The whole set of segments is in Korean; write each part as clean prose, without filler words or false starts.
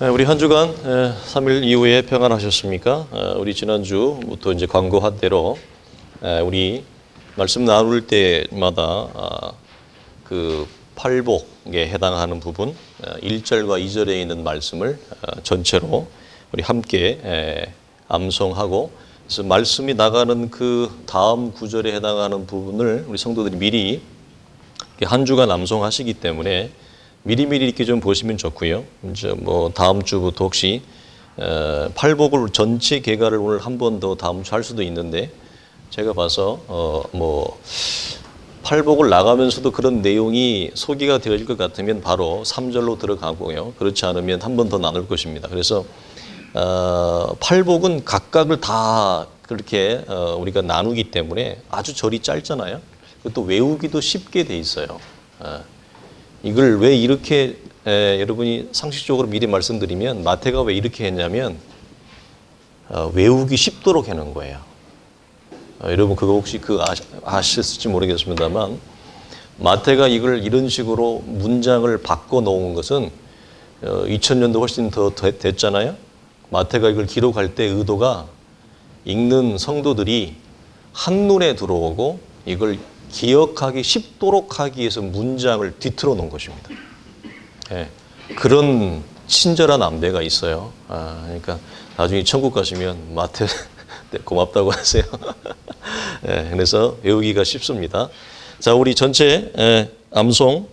우리 한 주간 3일 이후에 평안하셨습니까? 우리 지난주부터 이제 광고한 대로 우리 말씀 나눌 때마다 그 팔복에 해당하는 부분 1절과 2절에 있는 말씀을 전체로 우리 함께 암송하고, 그래서 말씀이 나가는 그 다음 구절에 해당하는 부분을 우리 성도들이 미리 한 주간 암송하시기 때문에 미리미리 이렇게 좀 보시면 좋고요. 이제 뭐 다음 주부터 혹시 팔복을 전체 개가를 오늘 한 번 더 다음 주 할 수도 있는데, 제가 봐서 뭐 팔복을 나가면서도 그런 내용이 소개가 되어질 것 같으면 바로 3절로 들어가고요. 그렇지 않으면 한 번 더 나눌 것입니다. 그래서 팔복은 각각을 다 그렇게 우리가 나누기 때문에 아주 절이 짧잖아요. 또 외우기도 쉽게 돼 있어요. 이걸 왜 이렇게 여러분이 상식적으로 미리 말씀드리면, 마태가 왜 이렇게 했냐면 외우기 쉽도록 해놓은 거예요. 여러분 그거 혹시 아셨을지 모르겠습니다만, 마태가 이걸 이런 식으로 문장을 바꿔 놓은 것은 2000년도 훨씬 더 됐잖아요. 마태가 이걸 기록할 때 의도가 읽는 성도들이 한눈에 들어오고 이걸 기억하기 쉽도록 하기 위해서 문장을 뒤틀어 놓은 것입니다. 그런 친절한 안배가 있어요. 그러니까 나중에 천국 가시면 마태 고맙다고 하세요. 그래서 외우기가 쉽습니다. 자, 우리 전체 암송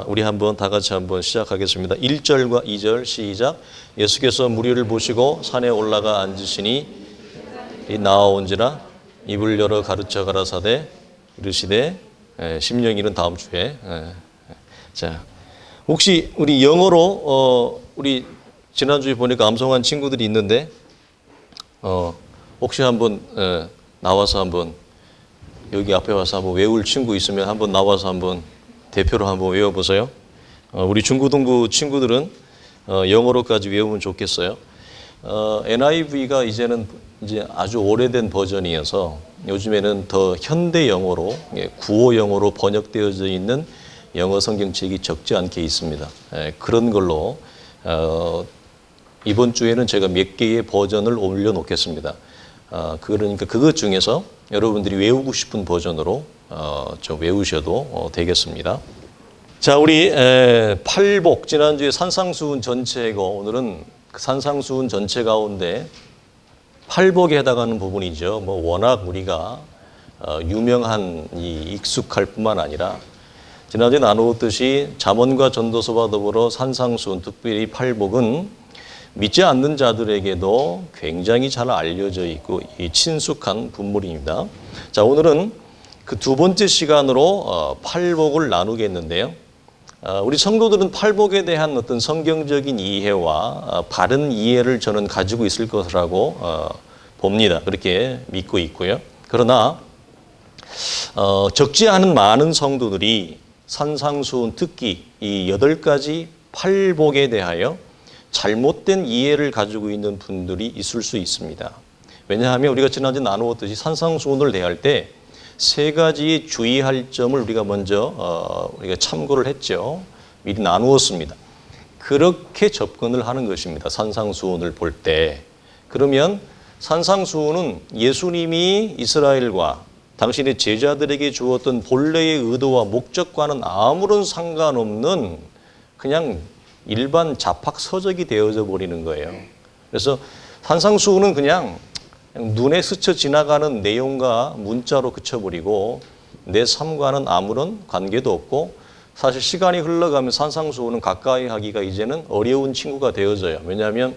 우리 한번 다 같이 한번 시작하겠습니다. 1절과 2절 시작. 예수께서 무리를 보시고 산에 올라가 앉으시니 나아온지라 입을 열어 가르쳐 가라사대 이르시되, 심령일은 다음 주에. 자, 혹시 우리 영어로 우리 지난주에 보니까 암송한 친구들이 있는데 혹시 한번 나와서 한번 여기 앞에 와서 한번 외울 친구 있으면 한번 나와서 한번 대표로 한번 외워보세요. 우리 중고등부 친구들은 영어로까지 외우면 좋겠어요. NIV가 이제는 이제 아주 오래된 버전이어서 요즘에는 더 현대 영어로, 구어 영어로 번역되어져 있는 영어 성경책이 적지 않게 있습니다. 그런 걸로 이번 주에는 제가 몇 개의 버전을 올려놓겠습니다. 그러니까 그것 중에서 여러분들이 외우고 싶은 버전으로 좀 외우셔도 되겠습니다. 자, 우리 팔복, 지난주에 산상수훈 전체고 오늘은 산상수훈 전체 가운데 팔복에 해당하는 부분이죠. 뭐 워낙 우리가 유명한 익숙할 뿐만 아니라 지난주에 나누었듯이 잠언과 전도서와 더불어 산상수훈, 특별히 팔복은 믿지 않는 자들에게도 굉장히 잘 알려져 있고 친숙한 분물입니다. 자, 오늘은 그 두 번째 시간으로 팔복을 나누겠는데요. 우리 성도들은 팔복에 대한 어떤 성경적인 이해와 바른 이해를 저는 가지고 있을 것이라고 봅니다. 그렇게 믿고 있고요. 그러나 적지 않은 많은 성도들이 산상수훈, 특히 이 8가지 팔복에 대하여 잘못된 이해를 가지고 있는 분들이 있을 수 있습니다. 왜냐하면 우리가 지난주에 나누었듯이 산상수훈을 대할 때 3가지 주의할 점을 우리가 먼저 우리가 참고를 했죠. 미리 나누었습니다. 그렇게 접근을 하는 것입니다. 산상수훈을 볼 때. 그러면 산상수훈은 예수님이 이스라엘과 당신의 제자들에게 주었던 본래의 의도와 목적과는 아무런 상관없는 그냥 일반 잡학 서적이 되어져 버리는 거예요. 그래서 산상수훈은 그냥 눈에 스쳐 지나가는 내용과 문자로 그쳐버리고 내 삶과는 아무런 관계도 없고, 사실 시간이 흘러가면 산상수훈은 가까이 하기가 이제는 어려운 친구가 되어져요. 왜냐하면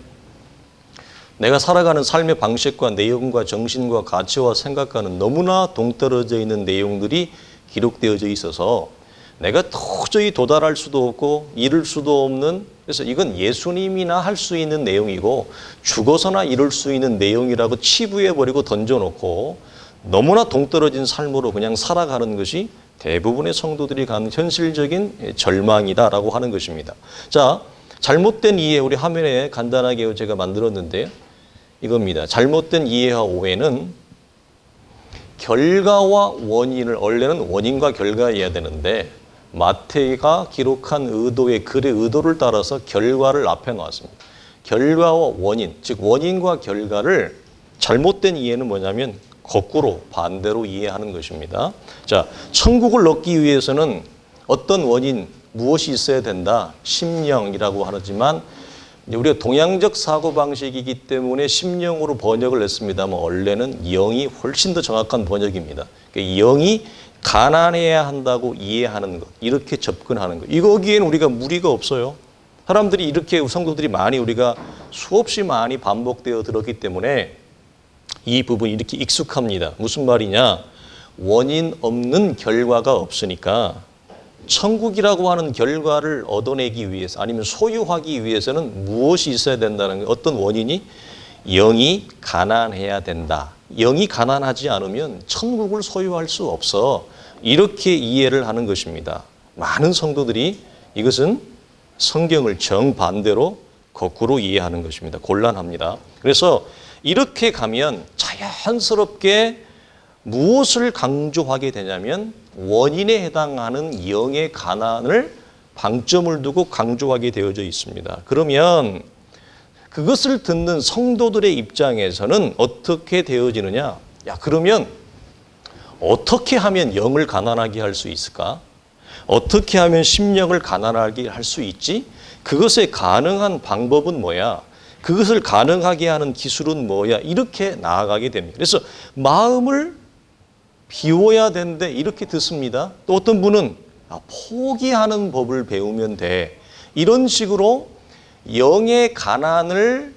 내가 살아가는 삶의 방식과 내용과 정신과 가치와 생각과는 너무나 동떨어져 있는 내용들이 기록되어져 있어서 내가 도저히 도달할 수도 없고 이룰 수도 없는, 그래서 이건 예수님이나 할 수 있는 내용이고 죽어서나 이룰 수 있는 내용이라고 치부해버리고 던져놓고 너무나 동떨어진 삶으로 그냥 살아가는 것이 대부분의 성도들이 가는 현실적인 절망이다라고 하는 것입니다. 자, 잘못된 이해, 우리 화면에 간단하게 제가 만들었는데요. 이겁니다. 잘못된 이해와 오해는 결과와 원인을, 원래는 원인과 결과여야 되는데 마태가 기록한 의도의 글의 의도를 따라서 결과를 앞에 놓았습니다. 결과와 원인, 즉 원인과 결과를 잘못된 이해는 뭐냐면 거꾸로 반대로 이해하는 것입니다. 자, 천국을 얻기 위해서는 어떤 원인, 무엇이 있어야 된다? 심령이라고 하지만 우리가 동양적 사고방식이기 때문에 심령으로 번역을 했습니다만 원래는 영이 훨씬 더 정확한 번역입니다. 그러니까 영이 가난해야 한다고 이해하는 것, 이렇게 접근하는 것. 이거기에는 우리가 무리가 없어요. 사람들이 이렇게 성도들이 많이 우리가 수없이 많이 반복되어 들었기 때문에 이 부분이 이렇게 익숙합니다. 무슨 말이냐? 원인 없는 결과가 없으니까 천국이라고 하는 결과를 얻어내기 위해서 아니면 소유하기 위해서는 무엇이 있어야 된다는 거예요. 어떤 원인이? 영이 가난해야 된다. 영이 가난하지 않으면 천국을 소유할 수 없어. 이렇게 이해를 하는 것입니다. 많은 성도들이 이것은 성경을 정반대로 거꾸로 이해하는 것입니다. 곤란합니다. 그래서 이렇게 가면 자연스럽게 무엇을 강조하게 되냐면 원인에 해당하는 영의 가난을 방점을 두고 강조하게 되어져 있습니다. 그러면 그것을 듣는 성도들의 입장에서는 어떻게 되어지느냐? 야, 그러면 어떻게 하면 영을 가난하게 할 수 있을까? 어떻게 하면 심령을 가난하게 할 수 있지? 그것에 가능한 방법은 뭐야? 그것을 가능하게 하는 기술은 뭐야? 이렇게 나아가게 됩니다. 그래서 마음을 비워야 되는데 이렇게 듣습니다. 또 어떤 분은 포기하는 법을 배우면 돼. 이런 식으로 영의 가난을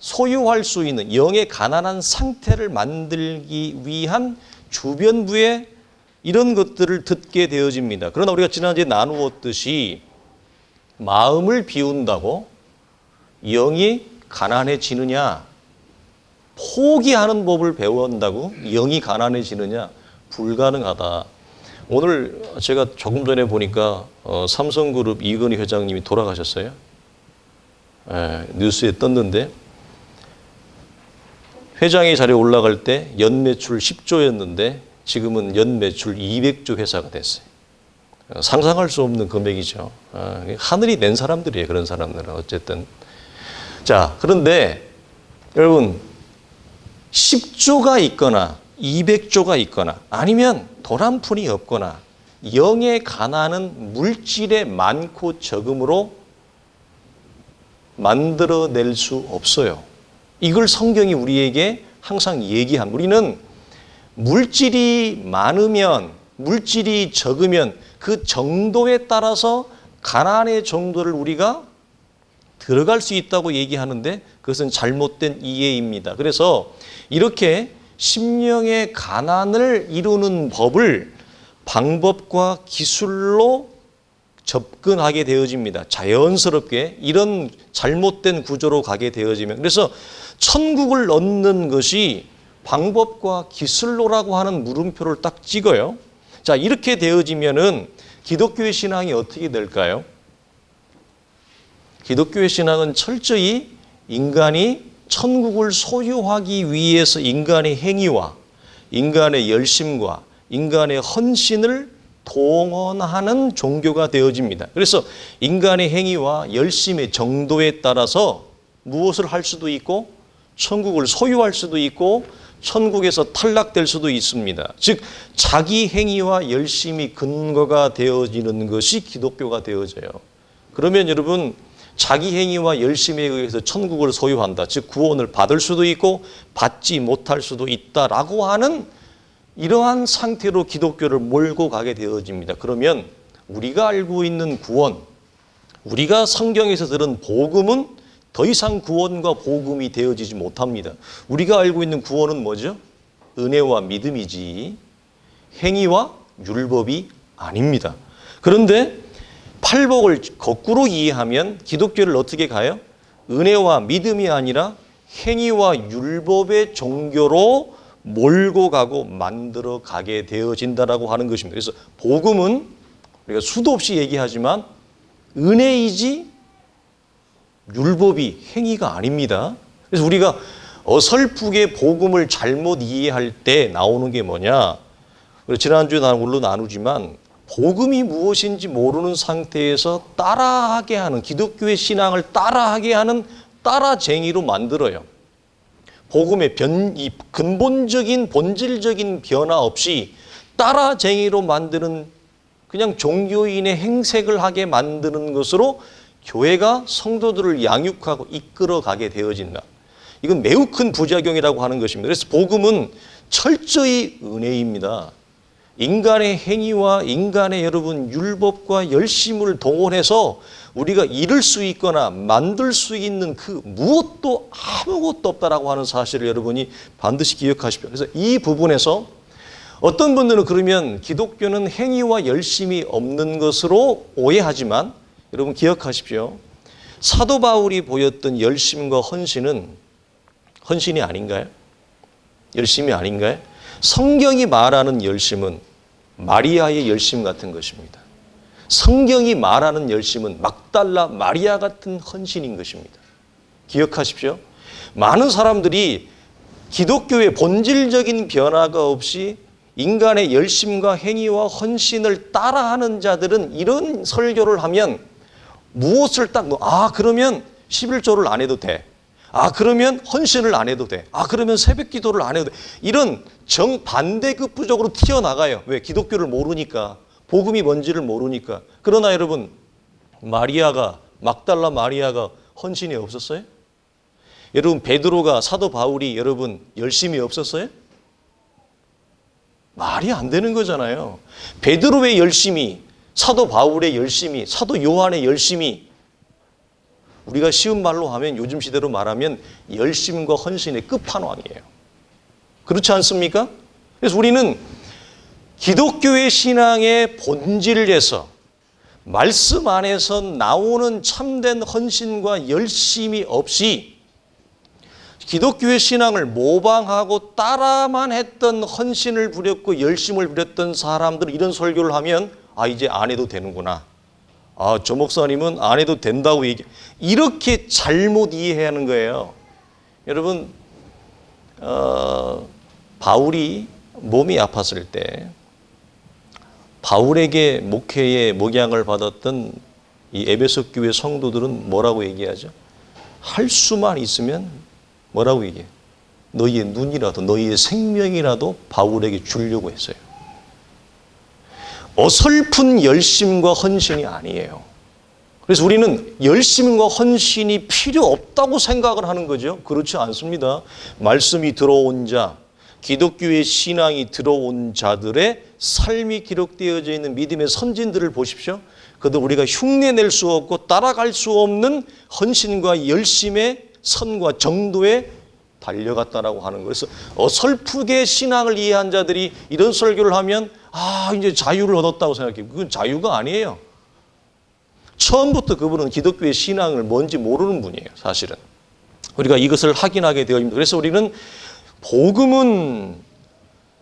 소유할 수 있는 영의 가난한 상태를 만들기 위한 주변부의 이런 것들을 듣게 되어집니다. 그러나 우리가 지난주에 나누었듯이 마음을 비운다고 영이 가난해지느냐? 포기하는 법을 배운다고 영이 가난해지느냐? 불가능하다. 오늘 제가 조금 전에 보니까 삼성그룹 이건희 회장님이 돌아가셨어요. 뉴스에 떴는데 회장의 자리에 올라갈 때 연매출 10조였는데 지금은 연매출 200조 회사가 됐어요. 상상할 수 없는 금액이죠. 하늘이 낸 사람들이에요. 그런 사람들은 어쨌든. 자, 그런데 여러분 10조가 있거나 200조가 있거나 아니면 돈 한 푼이 없거나 영의 가난은 물질의 많고 적음으로 만들어낼 수 없어요. 이걸 성경이 우리에게 항상 얘기합니다. 우리는 물질이 많으면 물질이 적으면 그 정도에 따라서 가난의 정도를 우리가 들어갈 수 있다고 얘기하는데 그것은 잘못된 이해입니다. 그래서 이렇게 심령의 가난을 이루는 법을 방법과 기술로 접근하게 되어집니다. 자연스럽게 이런 잘못된 구조로 가게 되어지면 그래서 천국을 얻는 것이 방법과 기술로라고 하는 물음표를 딱 찍어요. 자, 이렇게 되어지면은 기독교의 신앙이 어떻게 될까요? 기독교의 신앙은 철저히 인간이 천국을 소유하기 위해서 인간의 행위와 인간의 열심과 인간의 헌신을 동원하는 종교가 되어집니다. 그래서 인간의 행위와 열심의 정도에 따라서 무엇을 할 수도 있고 천국을 소유할 수도 있고 천국에서 탈락될 수도 있습니다. 즉 자기 행위와 열심이 근거가 되어지는 것이 기독교가 되어져요. 그러면 여러분 자기 행위와 열심에 의해서 천국을 소유한다. 즉 구원을 받을 수도 있고 받지 못할 수도 있다라고 하는 이러한 상태로 기독교를 몰고 가게 되어집니다. 그러면 우리가 알고 있는 구원, 우리가 성경에서 들은 복음은 더 이상 구원과 복음이 되어지지 못합니다. 우리가 알고 있는 구원은 뭐죠? 은혜와 믿음이지 행위와 율법이 아닙니다. 그런데 팔복을 거꾸로 이해하면 기독교를 어떻게 가요? 은혜와 믿음이 아니라 행위와 율법의 종교로 몰고 가고 만들어 가게 되어진다라고 하는 것입니다. 그래서 복음은 우리가 수도 없이 얘기하지만 은혜이지 율법이 행위가 아닙니다. 그래서 우리가 어설프게 복음을 잘못 이해할 때 나오는 게 뭐냐? 지난주에 물론 나누지만 복음이 무엇인지 모르는 상태에서 따라하게 하는, 기독교의 신앙을 따라하게 하는 따라쟁이로 만들어요. 복음의 이 근본적인 본질적인 변화 없이 따라쟁이로 만드는, 그냥 종교인의 행색을 하게 만드는 것으로 교회가 성도들을 양육하고 이끌어가게 되어진다. 이건 매우 큰 부작용이라고 하는 것입니다. 그래서 복음은 철저히 은혜입니다. 인간의 행위와 인간의 여러분 율법과 열심을 동원해서 우리가 이룰 수 있거나 만들 수 있는 그 무엇도 아무것도 없다라고 하는 사실을 여러분이 반드시 기억하십시오. 그래서 이 부분에서 어떤 분들은 그러면 기독교는 행위와 열심이 없는 것으로 오해하지만 여러분 기억하십시오. 사도 바울이 보였던 열심과 헌신은 헌신이 아닌가요? 열심이 아닌가요? 성경이 말하는 열심은 마리아의 열심 같은 것입니다. 성경이 말하는 열심은 막달라 마리아 같은 헌신인 것입니다. 기억하십시오. 많은 사람들이 기독교의 본질적인 변화가 없이 인간의 열심과 행위와 헌신을 따라하는 자들은 이런 설교를 하면 무엇을 그러면 11조를 안 해도 돼. 그러면 헌신을 안 해도 돼. 그러면 새벽 기도를 안 해도 돼. 이런 정반대급부적으로 튀어나가요. 왜? 기독교를 모르니까. 복음이 뭔지를 모르니까. 그러나 여러분, 막달라 마리아가 헌신이 없었어요? 여러분, 베드로가, 사도 바울이 여러분 열심이 없었어요? 말이 안 되는 거잖아요. 베드로의 열심이, 사도 바울의 열심이, 사도 요한의 열심이, 우리가 쉬운 말로 하면, 요즘 시대로 말하면 열심과 헌신의 끝판왕이에요. 그렇지 않습니까? 그래서 우리는 기독교의 신앙의 본질에서, 말씀 안에서 나오는 참된 헌신과 열심이 없이 기독교의 신앙을 모방하고 따라만 했던, 헌신을 부렸고 열심을 부렸던 사람들은 이런 설교를 하면 이제 안 해도 되는구나. 저 목사님은 안 해도 된다고 이렇게 잘못 이해하는 거예요. 여러분, 바울이 몸이 아팠을 때 바울에게 목회의 목양을 받았던 이 에베소 교회 성도들은 뭐라고 얘기하죠? 할 수만 있으면 뭐라고 얘기해요? 너희의 눈이라도, 너희의 생명이라도 바울에게 주려고 했어요. 어설픈 열심과 헌신이 아니에요. 그래서 우리는 열심과 헌신이 필요 없다고 생각을 하는 거죠. 그렇지 않습니다. 말씀이 들어온 자, 기독교의 신앙이 들어온 자들의 삶이 기록되어져 있는 믿음의 선진들을 보십시오. 그도 우리가 흉내낼 수 없고 따라갈 수 없는 헌신과 열심의 선과 정도에 달려갔다라고 하는 거예요. 그래서 어설프게 신앙을 이해한 자들이 이런 설교를 하면 이제 자유를 얻었다고 생각해요. 그건 자유가 아니에요. 처음부터 그분은 기독교의 신앙을 뭔지 모르는 분이에요. 사실은. 우리가 이것을 확인하게 되어집니다. 그래서 우리는 복음은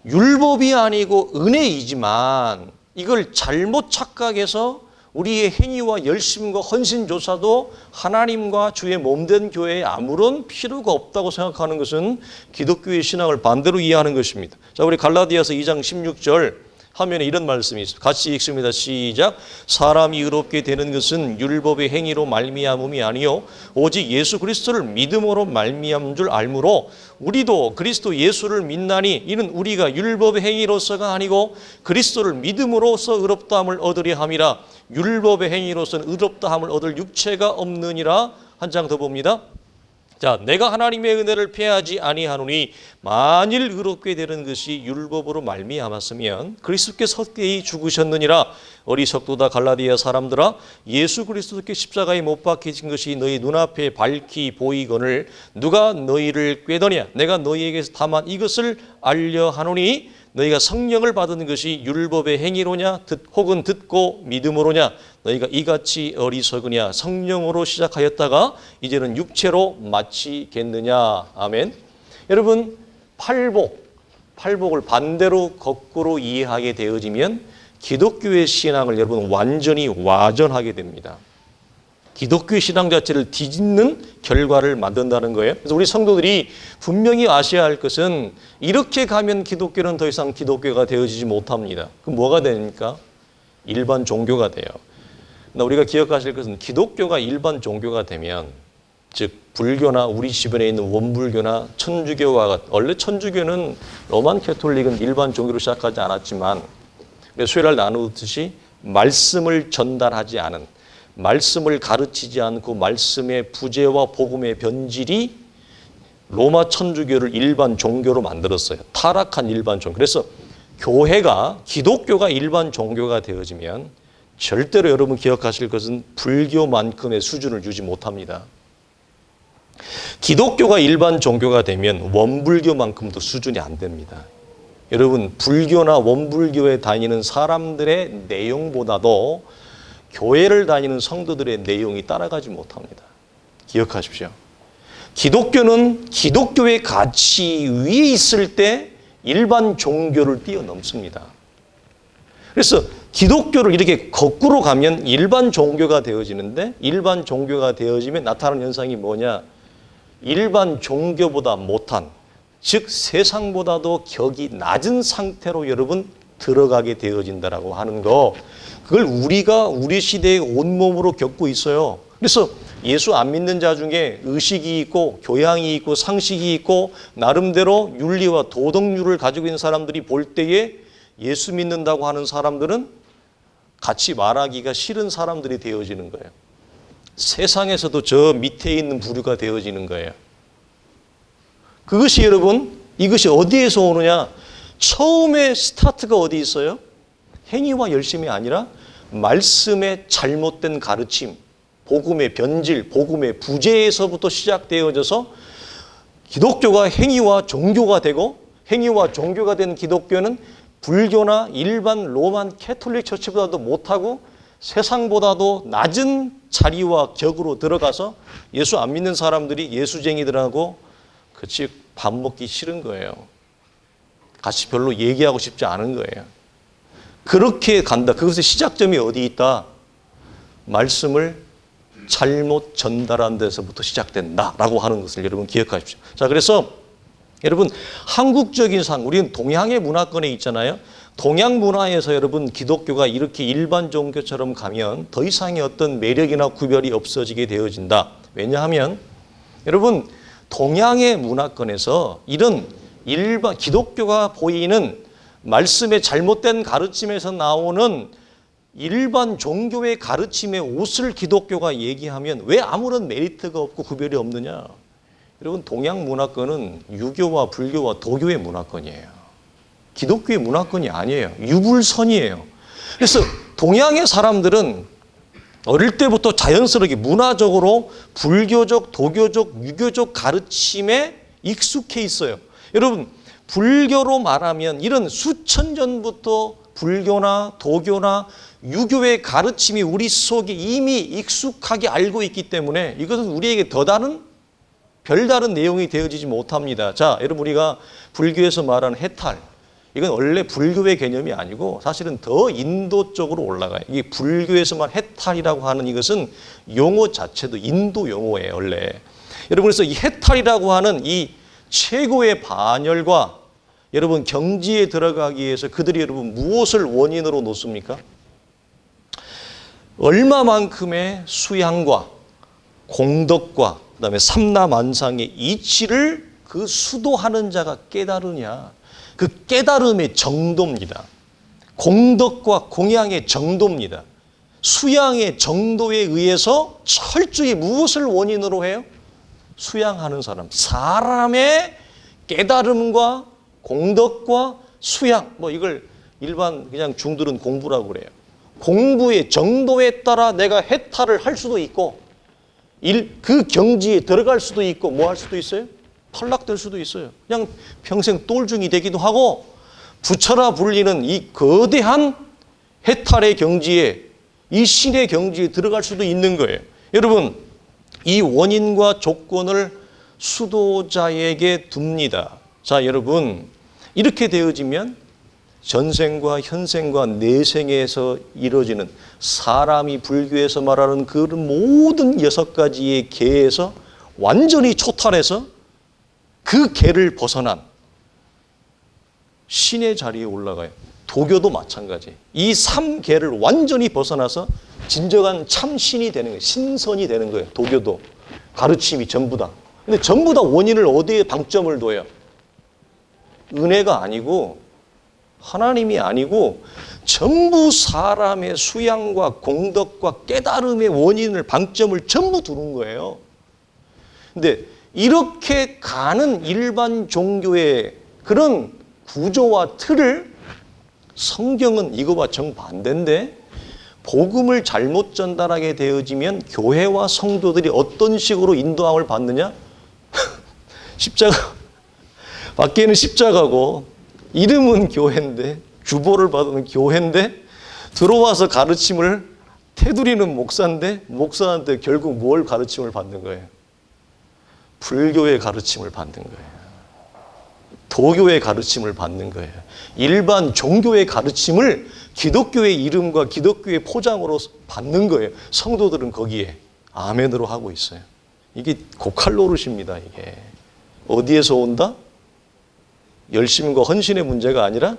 율법이 아니고 은혜이지만 이걸 잘못 착각해서 우리의 행위와 열심과 헌신조차도 하나님과 주의 몸된 교회에 아무런 필요가 없다고 생각하는 것은 기독교의 신앙을 반대로 이해하는 것입니다. 자, 우리 갈라디아서 2장 16절 화면에 이런 말씀이 있습니다. 같이 읽습니다. 시작. 사람이 의롭게 되는 것은 율법의 행위로 말미암음이 아니요 오직 예수 그리스도를 믿음으로 말미암은 줄 알므로 우리도 그리스도 예수를 믿나니 이는 우리가 율법의 행위로서가 아니고 그리스도를 믿음으로써 의롭다함을 얻으려 함이라. 율법의 행위로서는 의롭다함을 얻을 육체가 없느니라. 한 장 더 봅니다. 자, 내가 하나님의 은혜를 패하지 아니하노니 만일 의롭게 되는 것이 율법으로 말미암았으면 그리스도께서 헛되이 죽으셨느니라. 어리석도다 갈라디아 사람들아, 예수 그리스도께 십자가에 못 박히신 것이 너희 눈앞에 밝히 보이거늘 누가 너희를 꾀더냐. 내가 너희에게서 다만 이것을 알려 하노니 너희가 성령을 받은 것이 율법의 행위로냐 혹은 듣고 믿음으로냐. 너희가 이같이 어리석으냐. 성령으로 시작하였다가 이제는 육체로 마치겠느냐. 아멘. 여러분, 팔복을 반대로 거꾸로 이해하게 되어지면 기독교의 신앙을 여러분 완전히 와전하게 됩니다. 기독교의 신앙 자체를 뒤집는 결과를 만든다는 거예요. 그래서 우리 성도들이 분명히 아셔야 할 것은 이렇게 가면 기독교는 더 이상 기독교가 되어지지 못합니다. 그럼 뭐가 됩니까? 일반 종교가 돼요. 그러나 우리가 기억하실 것은 기독교가 일반 종교가 되면, 즉 불교나 우리 주변에 있는 원불교나 천주교가, 원래 천주교는 로만 캐톨릭은 일반 종교로 시작하지 않았지만 수요일날 나누듯이 말씀을 전달하지 않은, 말씀을 가르치지 않고 말씀의 부재와 복음의 변질이 로마 천주교를 일반 종교로 만들었어요. 타락한 일반 종교. 그래서 교회가, 기독교가 일반 종교가 되어지면 절대로 여러분 기억하실 것은 불교만큼의 수준을 유지 못합니다. 기독교가 일반 종교가 되면 원불교만큼도 수준이 안 됩니다. 여러분, 불교나 원불교에 다니는 사람들의 내용보다도 교회를 다니는 성도들의 내용이 따라가지 못합니다. 기억하십시오. 기독교는 기독교의 가치 위에 있을 때 일반 종교를 뛰어넘습니다. 그래서 기독교를 이렇게 거꾸로 가면 일반 종교가 되어지는데, 일반 종교가 되어지면 나타나는 현상이 뭐냐? 일반 종교보다 못한, 즉 세상보다도 격이 낮은 상태로 여러분 들어가게 되어진다라고 하는 거, 그걸 우리가 우리 시대에 온몸으로 겪고 있어요. 그래서 예수 안 믿는 자 중에 의식이 있고 교양이 있고 상식이 있고 나름대로 윤리와 도덕률을 가지고 있는 사람들이 볼 때에 예수 믿는다고 하는 사람들은 같이 말하기가 싫은 사람들이 되어지는 거예요. 세상에서도 저 밑에 있는 부류가 되어지는 거예요. 그것이 여러분, 이것이 어디에서 오느냐? 처음에 스타트가 어디 있어요? 행위와 열심이 아니라 말씀의 잘못된 가르침, 복음의 변질, 복음의 부재에서부터 시작되어져서 기독교가 행위와 종교가 되고, 행위와 종교가 된 기독교는 불교나 일반 로만 캐톨릭 처치보다도 못하고 세상보다도 낮은 자리와 격으로 들어가서 예수 안 믿는 사람들이 예수쟁이들하고 같이 밥 먹기 싫은 거예요. 같이 별로 얘기하고 싶지 않은 거예요. 그렇게 간다. 그것의 시작점이 어디 있다? 말씀을 잘못 전달한 데서부터 시작된다라고 하는 것을 여러분 기억하십시오. 자, 그래서 여러분 한국적인 우리는 동양의 문화권에 있잖아요. 동양 문화에서 여러분 기독교가 이렇게 일반 종교처럼 가면 더 이상의 어떤 매력이나 구별이 없어지게 되어진다. 왜냐하면 여러분 동양의 문화권에서 이런 일반 기독교가 보이는 말씀의 잘못된 가르침에서 나오는 일반 종교의 가르침의 옷을 기독교가 얘기하면 왜 아무런 메리트가 없고 구별이 없느냐? 여러분 동양 문화권은 유교와 불교와 도교의 문화권이에요. 기독교의 문화권이 아니에요. 유불선이에요. 그래서 동양의 사람들은 어릴 때부터 자연스럽게 문화적으로 불교적, 도교적, 유교적 가르침에 익숙해 있어요. 여러분 불교로 말하면 이런 수천 년부터 불교나 도교나 유교의 가르침이 우리 속에 이미 익숙하게 알고 있기 때문에 이것은 우리에게 더 다른 별다른 내용이 되어지지 못합니다. 자, 여러분 우리가 불교에서 말하는 해탈, 이건 원래 불교의 개념이 아니고 사실은 더 인도 쪽으로 올라가요. 이게 불교에서 말 해탈이라고 하는 이것은 용어 자체도 인도 용어예요, 원래. 여러분 그래서 이 해탈이라고 하는 이 최고의 반열과 여러분 경지에 들어가기 위해서 그들이 여러분 무엇을 원인으로 놓습니까? 얼마만큼의 수양과 공덕과 그다음에 삼라만상의 이치를 그 수도하는 자가 깨달으냐. 그 깨달음의 정도입니다. 공덕과 공양의 정도입니다. 수양의 정도에 의해서 철저히 무엇을 원인으로 해요? 수양하는 사람. 사람의 깨달음과 공덕과 수양. 뭐 이걸 일반 그냥 중들은 공부라고 그래요. 공부의 정도에 따라 내가 해탈을 할 수도 있고 그 경지에 들어갈 수도 있고 뭐 할 수도 있어요? 탈락될 수도 있어요. 그냥 평생 똘중이 되기도 하고 부처라 불리는 이 거대한 해탈의 경지에 이 신의 경지에 들어갈 수도 있는 거예요. 여러분 이 원인과 조건을 수도자에게 둡니다. 자, 여러분 이렇게 되어지면 전생과 현생과 내생에서 이루어지는 사람이 불교에서 말하는 그 모든 6가지의 계에서 완전히 초탈해서 그 계를 벗어난 신의 자리에 올라가요. 도교도 마찬가지. 이 3계를 완전히 벗어나서 진정한 참신이 되는 거예요. 신선이 되는 거예요. 도교도. 가르침이 전부 다. 근데 전부 다 원인을 어디에 방점을 둬요? 은혜가 아니고 하나님이 아니고 전부 사람의 수양과 공덕과 깨달음의 원인을 방점을 전부 두는 거예요. 근데 이렇게 가는 일반 종교의 그런 구조와 틀을 성경은 이거와 정반대인데 복음을 잘못 전달하게 되어지면 교회와 성도들이 어떤 식으로 인도함을 받느냐? 십자가, 밖에는 십자가고 이름은 교회인데 주보를 받은 교회인데 들어와서 가르침을 테두리는 목사인데 목사한테 결국 뭘 가르침을 받는 거예요? 불교의 가르침을 받는 거예요. 도교의 가르침을 받는 거예요. 일반 종교의 가르침을 기독교의 이름과 기독교의 포장으로 받는 거예요. 성도들은 거기에 아멘으로 하고 있어요. 이게 고칼 노릇입니다. 이게 어디에서 온다? 열심과 헌신의 문제가 아니라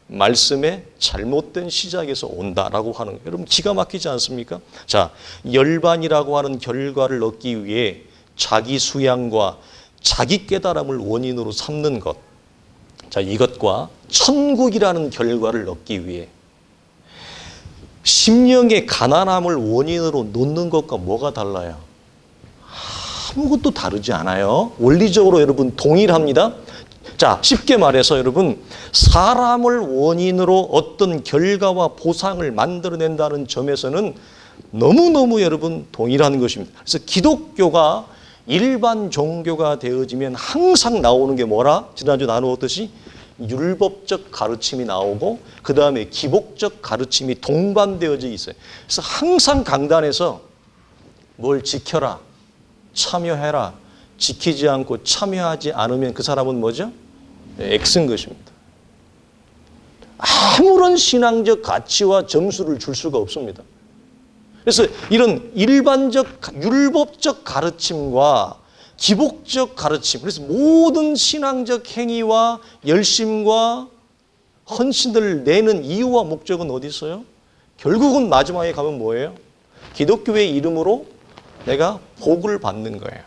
말씀의 잘못된 시작에서 온다라고 하는 거예요. 여러분 기가 막히지 않습니까? 자, 열반이라고 하는 결과를 얻기 위해 자기 수양과 자기 깨달음을 원인으로 삼는 것. 자, 이것과 천국이라는 결과를 얻기 위해 심령의 가난함을 원인으로 놓는 것과 뭐가 달라요? 아무것도 다르지 않아요. 원리적으로 여러분 동일합니다. 자, 쉽게 말해서 여러분 사람을 원인으로 어떤 결과와 보상을 만들어낸다는 점에서는 너무너무 여러분 동일한 것입니다. 그래서 기독교가 일반 종교가 되어지면 항상 나오는 게 뭐라? 지난주 나누었듯이 율법적 가르침이 나오고 그 다음에 기복적 가르침이 동반되어져 있어요. 그래서 항상 강단에서 뭘 지켜라, 참여해라, 지키지 않고 참여하지 않으면 그 사람은 뭐죠? X인 것입니다. 아무런 신앙적 가치와 점수를 줄 수가 없습니다. 그래서 이런 일반적 율법적 가르침과 기복적 가르침, 그래서 모든 신앙적 행위와 열심과 헌신을 내는 이유와 목적은 어디 있어요? 결국은 마지막에 가면 뭐예요? 기독교의 이름으로 내가 복을 받는 거예요.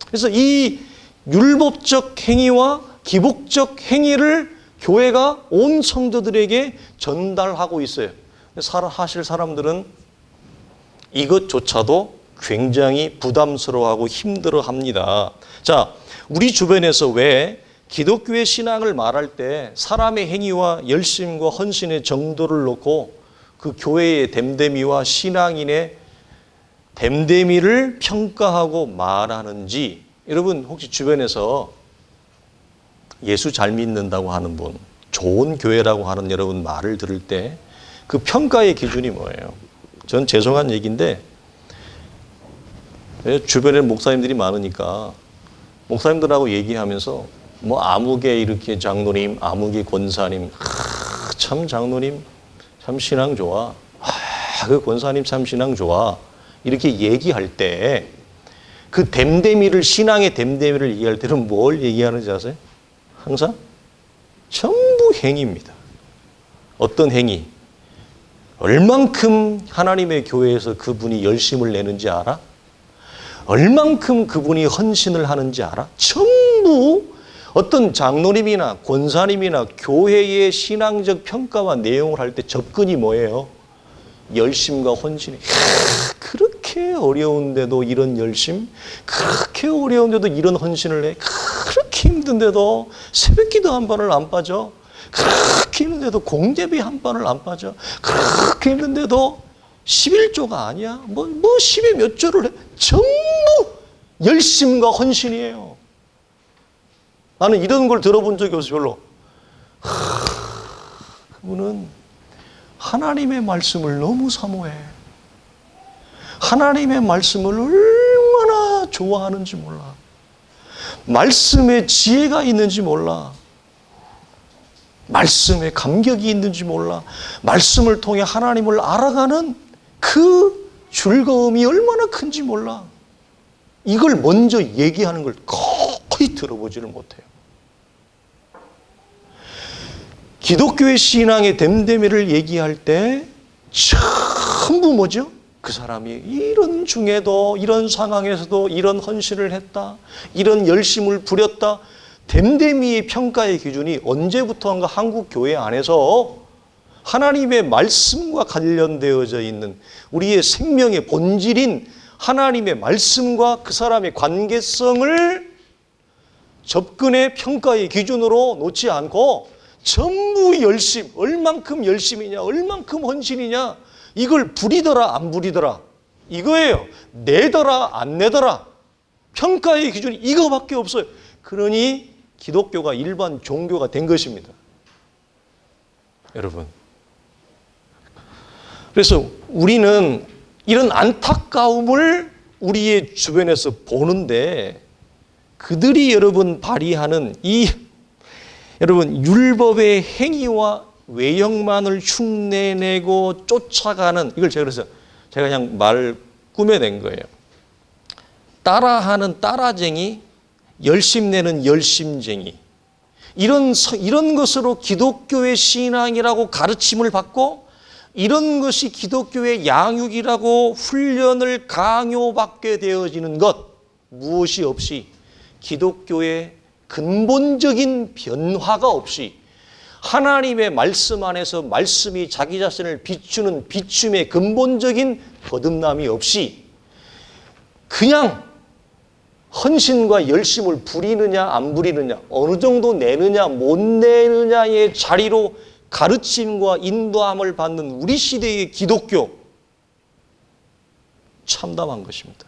그래서 이 율법적 행위와 기복적 행위를 교회가 온 성도들에게 전달하고 있어요. 사실 사람들은 이것조차도 굉장히 부담스러워하고 힘들어합니다. 자, 우리 주변에서 왜 기독교의 신앙을 말할 때 사람의 행위와 열심과 헌신의 정도를 놓고 그 교회의 됨됨이와 신앙인의 됨됨이를 평가하고 말하는지 여러분 혹시 주변에서 예수 잘 믿는다고 하는 분, 좋은 교회라고 하는 여러분 말을 들을 때 그 평가의 기준이 뭐예요? 전 죄송한 얘기인데 주변에 목사님들이 많으니까 목사님들하고 얘기하면서 뭐 아무개 이렇게 장로님, 아무개 권사님, 참 장로님 참 신앙 좋아, 그 권사님 참 신앙 좋아 이렇게 얘기할 때 그 됨됨이를 신앙의 됨됨이를 얘기할 때는 뭘 얘기하는지 아세요? 항상 전부 행위입니다. 어떤 행위? 얼만큼 하나님의 교회에서 그분이 열심을 내는지 알아? 얼만큼 그분이 헌신을 하는지 알아? 전부 어떤 장로님이나 권사님이나 교회의 신앙적 평가와 내용을 할 때 접근이 뭐예요? 열심과 헌신이. 그렇게 어려운데도 이런 열심, 그렇게 어려운데도 이런 헌신을 해, 그렇게 힘든데도 새벽기도 한 번을 안 빠져, 그렇게 힘든데도 공제비 한 번을 안 빠져, 그렇게 힘든데도 11조가 아니야? 뭐 10에 몇 조를 해? 전부 열심과 헌신이에요. 나는 이런 걸 들어본 적이 없어요, 별로. 그분은 하나님의 말씀을 너무 사모해. 하나님의 말씀을 얼마나 좋아하는지 몰라. 말씀에 지혜가 있는지 몰라. 말씀에 감격이 있는지 몰라. 말씀을 통해 하나님을 알아가는 그 즐거움이 얼마나 큰지 몰라. 이걸 먼저 얘기하는 걸 거의 들어보지를 못해요. 기독교의 신앙의 됨됨이를 얘기할 때 전부 뭐죠? 그 사람이 이런 중에도 이런 상황에서도 이런 헌신을 했다. 이런 열심을 부렸다. 됨됨이의 평가의 기준이 언제부터인가 한국 교회 안에서 하나님의 말씀과 관련되어져 있는 우리의 생명의 본질인 하나님의 말씀과 그 사람의 관계성을 접근의 평가의 기준으로 놓지 않고 전부 열심, 얼만큼 열심이냐, 얼만큼 헌신이냐, 이걸 부리더라 안 부리더라 이거예요. 내더라 안 내더라 평가의 기준이 이거밖에 없어요. 그러니 기독교가 일반 종교가 된 것입니다. 여러분, 그래서 우리는 이런 안타까움을 우리의 주변에서 보는데 그들이 여러분 발휘하는 이 여러분 율법의 행위와 외형만을 흉내내고 쫓아가는 이걸 제가 그냥 말 꾸며낸 거예요. 따라하는 따라쟁이, 열심내는 열심쟁이. 이런 것으로 기독교의 신앙이라고 가르침을 받고 이런 것이 기독교의 양육이라고 훈련을 강요받게 되어지는 것 무엇이 없이 기독교의 근본적인 변화가 없이 하나님의 말씀 안에서 말씀이 자기 자신을 비추는 비춤의 근본적인 거듭남이 없이 그냥 헌신과 열심을 부리느냐 안 부리느냐 어느 정도 내느냐 못 내느냐의 자리로 가르침과 인도함을 받는 우리 시대의 기독교 참담한 것입니다.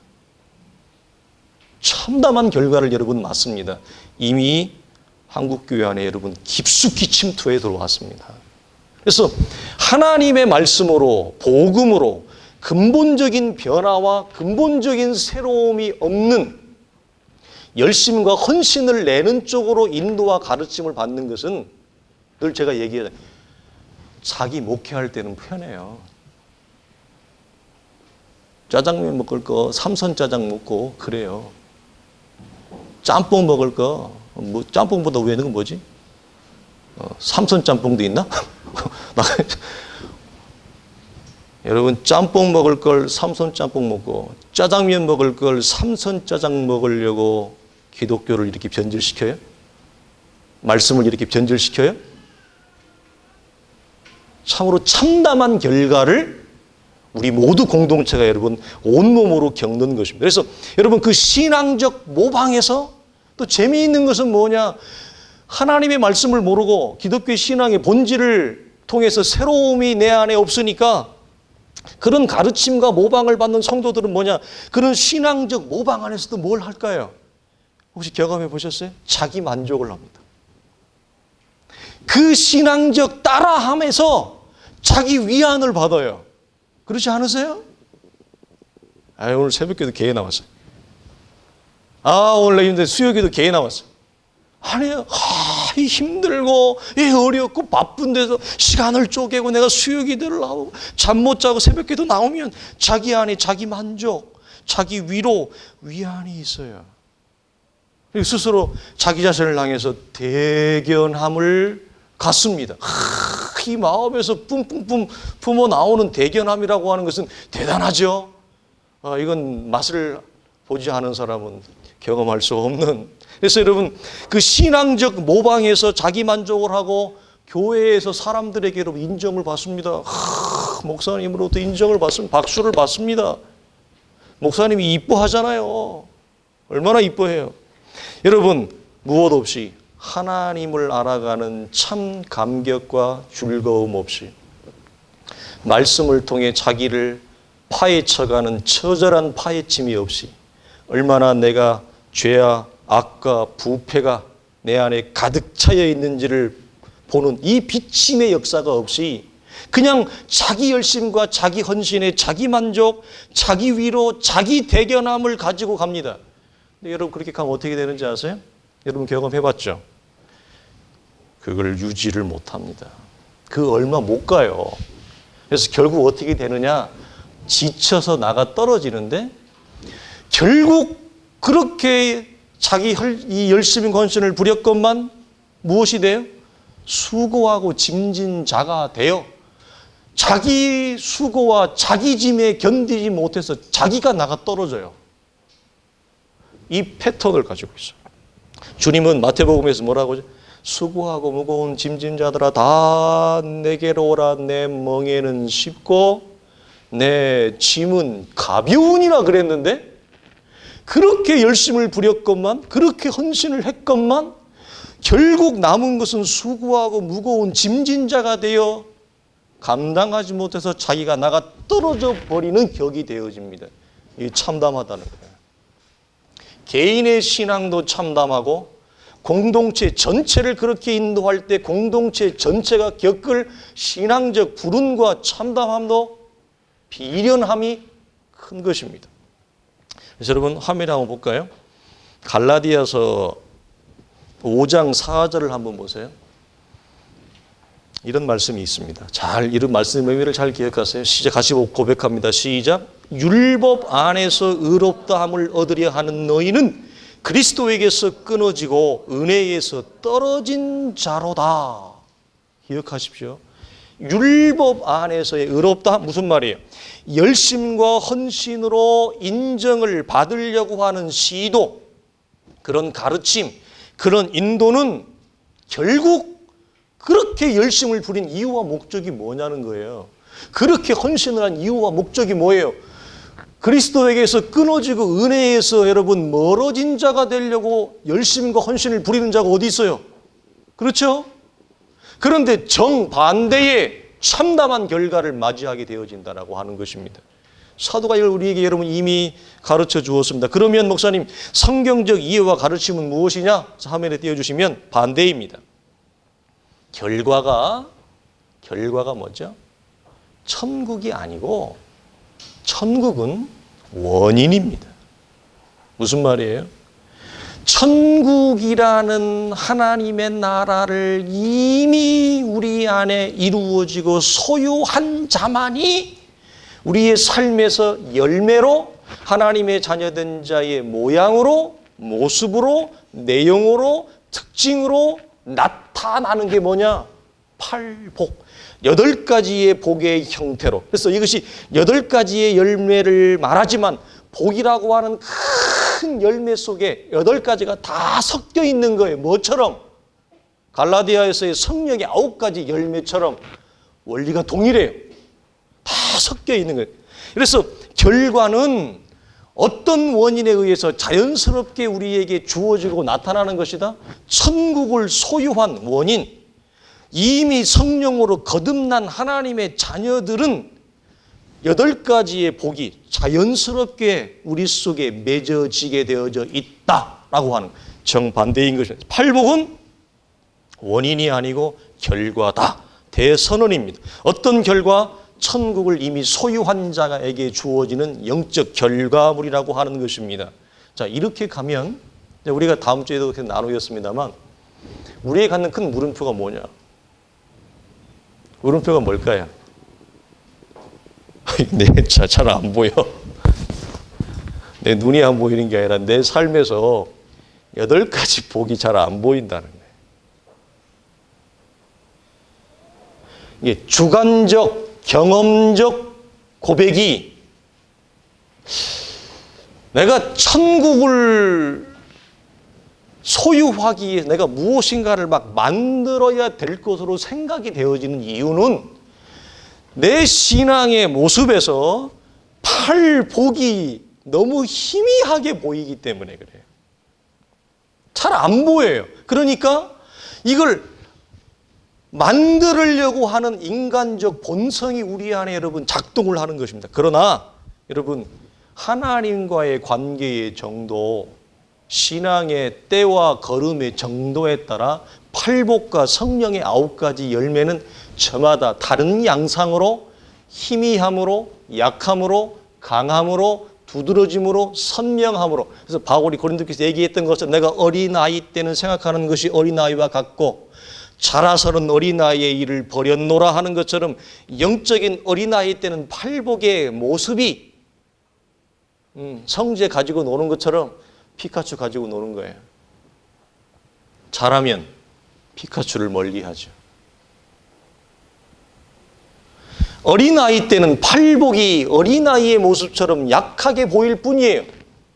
참담한 결과를 여러분 맞습니다. 이미 한국교회 안에 여러분 깊숙이 침투해 들어왔습니다. 그래서 하나님의 말씀으로 복음으로 근본적인 변화와 근본적인 새로움이 없는 열심과 헌신을 내는 쪽으로 인도와 가르침을 받는 것은 늘 제가 얘기해요. 자기 목회할 때는 편해요. 짜장면 먹을 거 삼선 짜장 먹고 그래요. 짬뽕 먹을 거 뭐 짬뽕보다 위에 있는 건 뭐지? 삼선 짬뽕도 있나? 여러분 짬뽕 먹을 걸 삼선 짬뽕 먹고 짜장면 먹을 걸 삼선 짜장 먹으려고 기독교를 이렇게 변질시켜요? 말씀을 이렇게 변질시켜요? 참으로 참담한 결과를 우리 모두 공동체가 여러분 온몸으로 겪는 것입니다. 그래서 여러분 그 신앙적 모방에서 또 재미있는 것은 뭐냐? 하나님의 말씀을 모르고 기독교의 신앙의 본질을 통해서 새로움이 내 안에 없으니까 그런 가르침과 모방을 받는 성도들은 뭐냐? 그런 신앙적 모방 안에서도 뭘 할까요? 혹시 경험해 보셨어요? 자기 만족을 합니다. 그 신앙적 따라함에서 자기 위안을 받아요. 그렇지 않으세요? 오늘 새벽기도 개에 나왔어요. 오늘 내일인데 수요기도 개에 나왔어요. 아니, 힘들고, 어렵고, 바쁜 데서 시간을 쪼개고 내가 수요기도를 하고, 잠 못 자고 새벽기도 나오면 자기 안에 자기 만족, 자기 위로, 위안이 있어요. 스스로 자기 자신을 향해서 대견함을 갖습니다. 이 마음에서 뿜뿜뿜 품어 나오는 대견함이라고 하는 것은 대단하죠. 이건 맛을 보지 않은 사람은 경험할 수 없는. 그래서 여러분 그 신앙적 모방에서 자기 만족을 하고 교회에서 사람들에게 여러분 인정을 받습니다. 목사님으로부터 인정을 받습니다. 박수를 받습니다. 목사님이 이뻐하잖아요. 얼마나 이뻐해요. 여러분 무엇 없이 하나님을 알아가는 참 감격과 즐거움 없이 말씀을 통해 자기를 파헤쳐가는 처절한 파헤침이 없이 얼마나 내가 죄와 악과 부패가 내 안에 가득 차여 있는지를 보는 이 비침의 역사가 없이 그냥 자기 열심과 자기 헌신에 자기 만족, 자기 위로, 자기 대견함을 가지고 갑니다. 근데 여러분 그렇게 가면 어떻게 되는지 아세요? 여러분 경험해봤죠? 그걸 유지를 못합니다. 그 얼마 못 가요. 그래서 결국 어떻게 되느냐? 지쳐서 나가 떨어지는데 결국 그렇게 자기 이 열심히 헌신을 부렸건만 무엇이 돼요? 수고하고 짐진 자가 되어 자기 수고와 자기 짐에 견디지 못해서 자기가 나가 떨어져요. 이 패턴을 가지고 있어요. 주님은 마태복음에서 뭐라고 하죠? 수고하고 무거운 짐진 자들아 다 내게로 오라. 내 멍에는 쉽고 내 짐은 가벼우니라 그랬는데, 그렇게 열심을 부렸건만, 그렇게 헌신을 했건만 결국 남은 것은 수고하고 무거운 짐진 자가 되어 감당하지 못해서 자기가 나가 떨어져 버리는 격이 되어집니다. 이 참담하다는 거예요. 개인의 신앙도 참담하고 공동체 전체를 그렇게 인도할 때 공동체 전체가 겪을 신앙적 불운과 참담함도 비련함이 큰 것입니다. 그래서 여러분 화면에 한번 볼까요? 갈라디아서 5장 4절을 한번 보세요. 이런 말씀이 있습니다. 이런 말씀의 의미를 잘 기억하세요. 시작, 같이 고백합니다. 시작. 율법 안에서 의롭다함을 얻으려 하는 너희는 그리스도에게서 끊어지고 은혜에서 떨어진 자로다. 기억하십시오. 율법 안에서의 의롭다함 무슨 말이에요? 열심과 헌신으로 인정을 받으려고 하는 시도, 그런 가르침, 그런 인도는 결국 그렇게 열심을 부린 이유와 목적이 뭐냐는 거예요. 그렇게 헌신을 한 이유와 목적이 뭐예요? 그리스도에게서 끊어지고 은혜에서 여러분 멀어진 자가 되려고 열심과 헌신을 부리는 자가 어디 있어요? 그렇죠? 그런데 정반대의 참담한 결과를 맞이하게 되어진다라고 하는 것입니다. 사도가 우리에게 여러분 이미 가르쳐 주었습니다. 그러면 목사님 성경적 이해와 가르침은 무엇이냐? 화면에 띄워주시면 반대입니다. 결과가 뭐죠? 천국이 아니고 천국은 원인입니다. 무슨 말이에요? 천국이라는 하나님의 나라를 이미 우리 안에 이루어지고 소유한 자만이 우리의 삶에서 열매로 하나님의 자녀된 자의 모양으로, 모습으로, 내용으로, 특징으로 나타나는 게 뭐냐? 팔복. 8가지의 복의 형태로. 그래서 이것이 8가지의 열매를 말하지만 복이라고 하는 큰 열매 속에 8가지가 다 섞여 있는 거예요. 뭐처럼? 갈라디아에서의 성령의 9가지 열매처럼 원리가 동일해요. 다 섞여 있는 거예요. 그래서 결과는 어떤 원인에 의해서 자연스럽게 우리에게 주어지고 나타나는 것이다? 천국을 소유한 원인, 이미 성령으로 거듭난 하나님의 자녀들은 8가지의 복이 자연스럽게 우리 속에 맺어지게 되어져 있다라고 하는 정반대인 것입니다. 팔복은 원인이 아니고 결과다. 대선언입니다. 어떤 결과? 천국을 이미 소유한 자에게 주어지는 영적 결과물이라고 하는 것입니다. 자, 이렇게 가면 우리가 다음 주에도 그렇게 나누었습니다만 우리에 갖는 큰 물음표가 뭐냐? 물음표가 뭘까요? 잘 안 보여. 내 눈이 안 보이는 게 아니라 내 삶에서 8가지 복이 잘 안 보인다는 거예요. 이게 주관적, 경험적 고백이 내가 천국을 소유하기 위해 내가 무엇인가를 막 만들어야 될 것으로 생각이 되어지는 이유는 내 신앙의 모습에서 팔복이 너무 희미하게 보이기 때문에 그래요. 잘 안 보여요. 그러니까 이걸 만들려고 하는 인간적 본성이 우리 안에 여러분 작동을 하는 것입니다. 그러나 여러분 하나님과의 관계의 정도, 신앙의 때와 걸음의 정도에 따라 팔복과 성령의 9가지 열매는 저마다 다른 양상으로 희미함으로 약함으로 강함으로 두드러짐으로 선명함으로. 그래서 바울이 고린도께서 얘기했던 것은 내가 어린아이 때는 생각하는 것이 어린아이와 같고 자라서는 어린아이의 일을 버렸노라 하는 것처럼 영적인 어린아이 때는 팔복의 모습이 성재 가지고 노는 것처럼 피카츄 가지고 노는 거예요. 자라면 피카츄를 멀리하죠. 어린아이 때는 팔복이 어린아이의 모습처럼 약하게 보일 뿐이에요.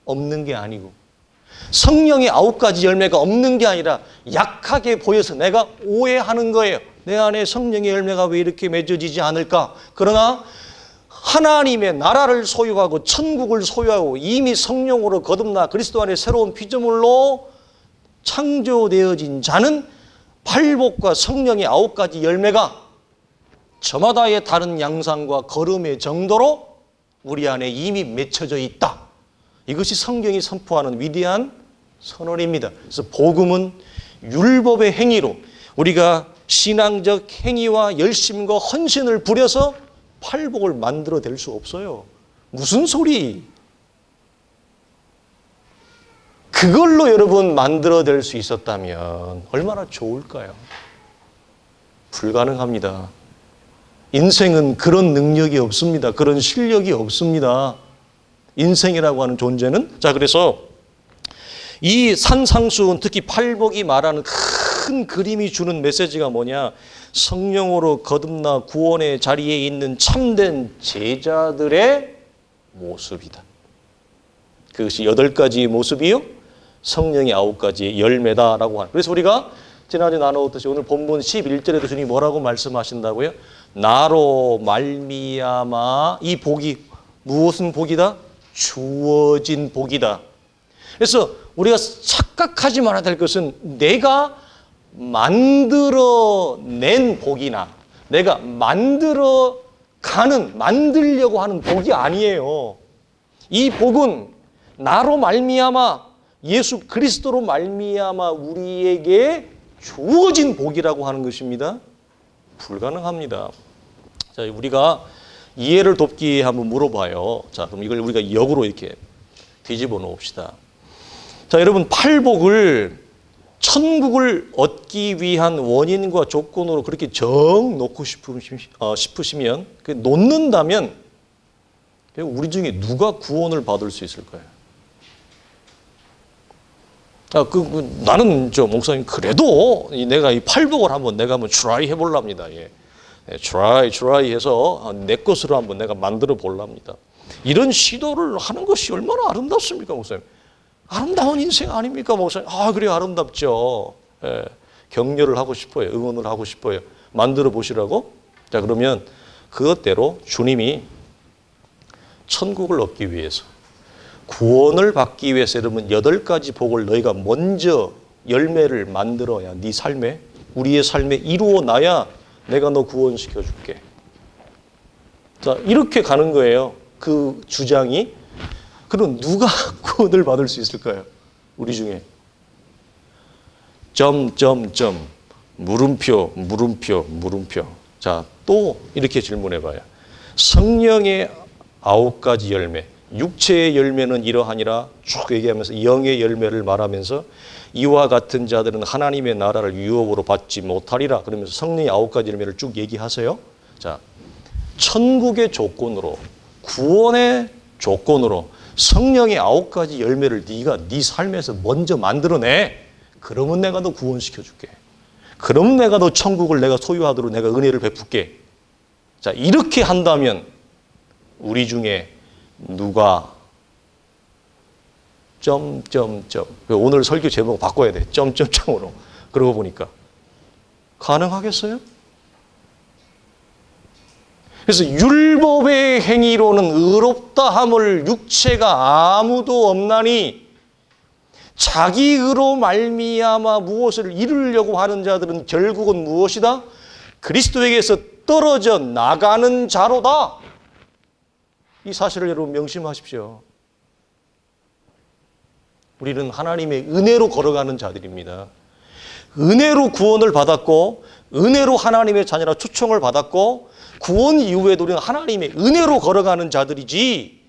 없는 게 아니고. 성령의 9가지 열매가 없는 게 아니라 약하게 보여서 내가 오해하는 거예요. 내 안에 성령의 열매가 왜 이렇게 맺어지지 않을까? 그러나 하나님의 나라를 소유하고 천국을 소유하고 이미 성령으로 거듭나 그리스도 안에 새로운 피조물로 창조되어진 자는 팔복과 성령의 9가지 열매가 저마다의 다른 양상과 걸음의 정도로 우리 안에 이미 맺혀져 있다. 이것이 성경이 선포하는 위대한 선언입니다. 그래서 복음은 율법의 행위로 우리가 신앙적 행위와 열심과 헌신을 부려서 팔복을 만들어낼 수 없어요. 무슨 소리? 그걸로 여러분 만들어낼 수 있었다면 얼마나 좋을까요? 불가능합니다. 인생은 그런 능력이 없습니다. 그런 실력이 없습니다. 인생이라고 하는 존재는. 자, 그래서 이 산상수훈, 특히 팔복이 말하는 큰 그림이 주는 메시지가 뭐냐? 성령으로 거듭나 구원의 자리에 있는 참된 제자들의 모습이다. 그것이 8가지의 모습이요, 성령의 9가지의 열매다라고 하는. 그래서 우리가 지난주에 나누었듯이 오늘 본문 11절에도 주님이 뭐라고 말씀하신다고요? 나로 말미암아 이 복이 무엇은 복이다? 주어진 복이다. 그래서 우리가 착각하지 말아야 될 것은 내가 만들어낸 복이나 내가 만들려고 하는 복이 아니에요. 이 복은 나로 말미암아 예수 그리스도로 말미암아 우리에게 주어진 복이라고 하는 것입니다. 불가능합니다. 자, 우리가 이해를 돕기 한번 물어봐요. 자, 그럼 이걸 우리가 역으로 이렇게 뒤집어 놓읍시다. 자, 여러분, 팔복을 천국을 얻기 위한 원인과 조건으로 그렇게 정 놓고 싶으시면 놓는다면 우리 중에 누가 구원을 받을 수 있을까요? 나는 목사님 그래도 내가 이 팔복을 내가 한번 트라이 해보랍니다. 예. 트라이 해서 내 것으로 한번 내가 만들어 보랍니다. 이런 시도를 하는 것이 얼마나 아름답습니까, 목사님? 아름다운 인생 아닙니까, 목사님? 그래, 아름답죠. 예. 격려를 하고 싶어요. 응원을 하고 싶어요. 만들어 보시라고? 자, 그러면 그것대로 주님이 천국을 얻기 위해서, 구원을 받기 위해서 여러분 8가지 복을 너희가 먼저 열매를 만들어야 네 삶에, 우리의 삶에 이루어 놔야 내가 너 구원시켜 줄게. 자, 이렇게 가는 거예요. 그 주장이. 그럼 누가 구원을 받을 수 있을까요? 우리 중에. 물음표. 자, 또 이렇게 질문해 봐요. 성령의 9가지 열매, 육체의 열매는 이러하니라 쭉 얘기하면서 영의 열매를 말하면서 이와 같은 자들은 하나님의 나라를 유업으로 받지 못하리라. 그러면서 성령의 9가지 열매를 쭉 얘기하세요. 자, 천국의 조건으로, 구원의 조건으로 성령의 9가지 열매를 네가 네 삶에서 먼저 만들어내. 그러면 내가 너 구원시켜 줄게. 그러면 내가 너 천국을 내가 소유하도록 내가 은혜를 베풀게. 자, 이렇게 한다면 우리 중에 누가 오늘 설교 제목 바꿔야 돼. 점으로. 그러고 보니까 가능하겠어요? 그래서 율법의 행위로는 의롭다함을 육체가 아무도 없나니 자기 의로 말미암아 무엇을 이루려고 하는 자들은 결국은 무엇이다? 그리스도에게서 떨어져 나가는 자로다. 이 사실을 여러분 명심하십시오. 우리는 하나님의 은혜로 걸어가는 자들입니다. 은혜로 구원을 받았고 은혜로 하나님의 자녀라 초청을 받았고 구원 이후에도 우리는 하나님의 은혜로 걸어가는 자들이지,